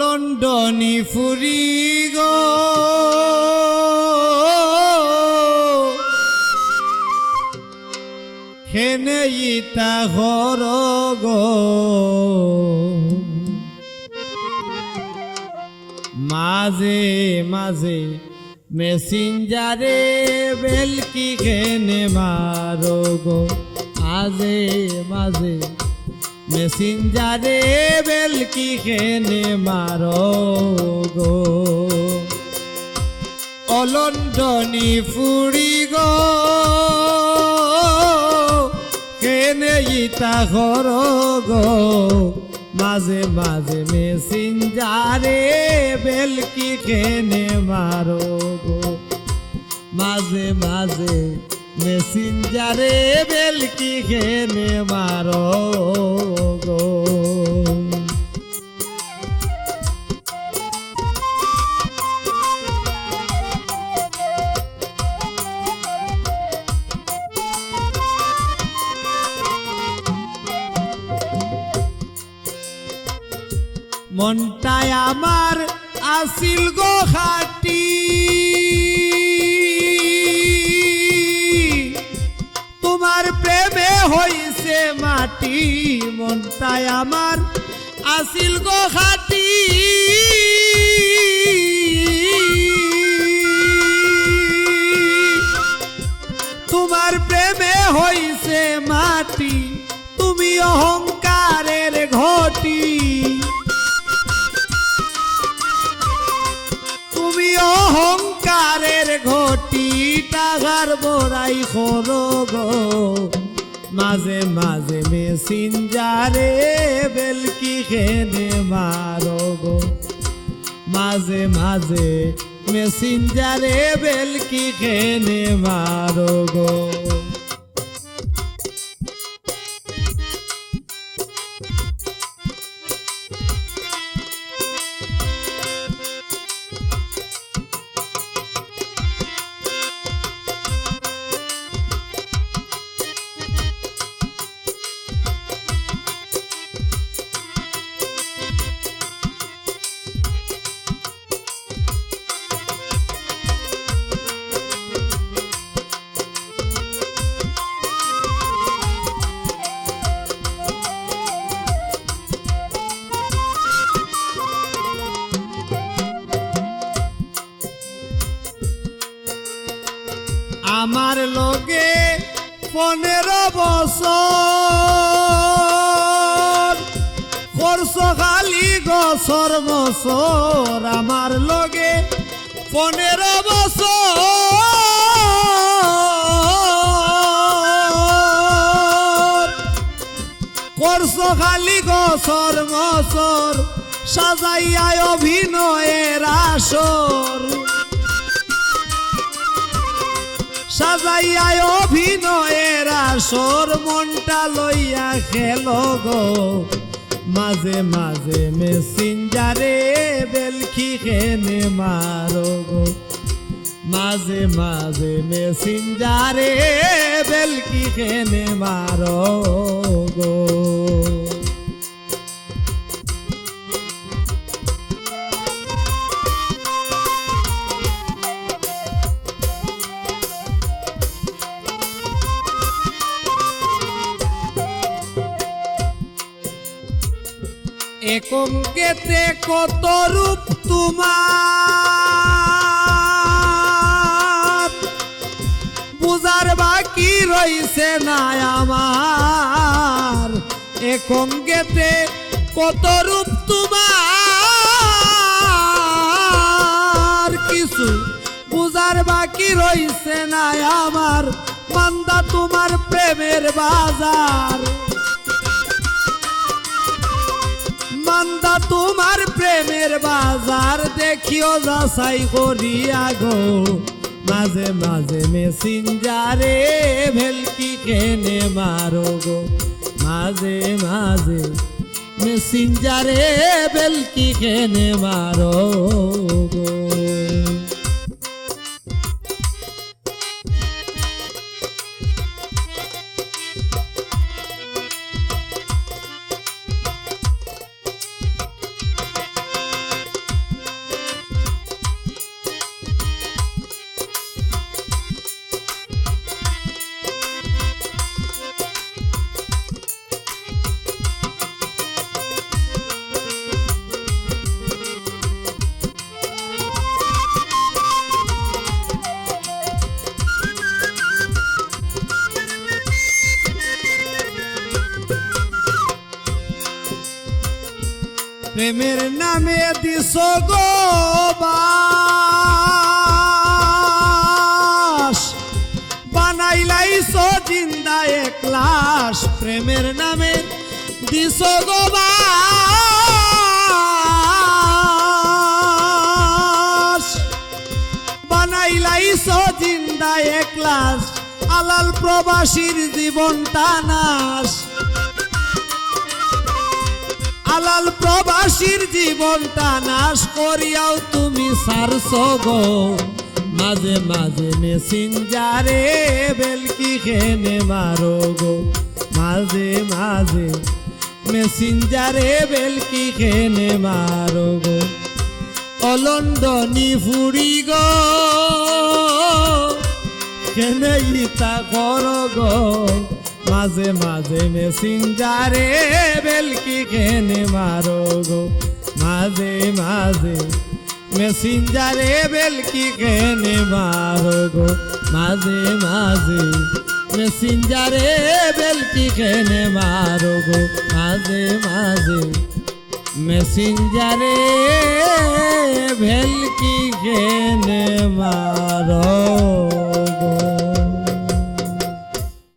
লন্ডনী ফুরি গো হেনে ইতা ঘর গো মাঝে মাঝে মেসেঞ্জারে বেলকি খেনে মারো গো মাঝে মাঝে মেসেঞ্জারে বেলকি খেনে মারো গো অলন্ডনী ফুরি গো কেনে ইতা ঘর গো মাঝে মাঝে মেসেঞ্জারে বেলকি খেনে মারো গো মাঝে মাঝে মেসেঞ্জারে বেলকি খেনে মারো গো মনটায় আমার আসিল গো খাটি তোমার প্রেমে হইছে মাটি মনটায় আমার আসিল গো খাটি তোমার প্রেমে হইছে মাটি তুমি অহংকারের ঘটি অহংকারের ঘটি টাকার বড়াই করো গো মাঝে মাঝে মেসেঞ্জারে বেলকি খেনে মারো গো মাঝে মাঝে মেসেঞ্জারে বেলকি খেনে মারো গো আমার লগে 15 বছর খরচ খালি গছর বছর আমার লগে 15 বছর খরচ খালি গছর বছর সাজাইয়া অভিনয়ের আসর সাজাইয়া অভিনয়ের আসর মনটা লইয়া খেলো গো মাঝে মাঝে মেসেঞ্জারে বেলকি খেনে মারো গো মাঝে মাঝে মেসেঞ্জারে বেলকি খেনে মারো গো একঙ্কেতে কত রূপ তোমার বুঝার বাকি রইছে না আমার একঙ্কেতে কত রূপ তোমার কিছু বুঝার বাকি রইছে না আমার মান্দা তোমার প্রেমের বাজার মান্দা তোমার প্রেমের বাজার দেখিও যাচাই করিয়া গো মাঝে মাঝে মেসেঞ্জারে বেলকি খেনে মারো গো মাঝে মাঝে মেসেঞ্জারে বেলকি খেনে মারো গো প্রেমের নামে দিছো গো বাস বানাইলাইছো জিন্দা এক লাশ প্রেমের নামে দিছো গো বাস বানাইলাইছো জিন্দা এক লাশ আলাল প্রবাসীর জীবনটা নাশ আলাল প্রবাসীর জীবনটা নাশ করিয়াও তুমি সারছো গো মাঝে মাঝে মেসেঞ্জারে বেলকি খেনে মারো গো মাঝে মাঝে মেসেঞ্জারে বেলকি খেনে মারো গো অলন্ডনি ফুরি গো কেনে ইতা করো গো মাঝে মাঝে মেসেঞ্জারে বেলকি খেনে মারো গো মাঝে মাঝে মেসেঞ্জারে বেলকি খেনে মারো গো মাঝে মাঝে মেসেঞ্জারে বেলকি খেনে মারো গো মাঝে মাঝে মেসেঞ্জারে বেলকি খেনে মারো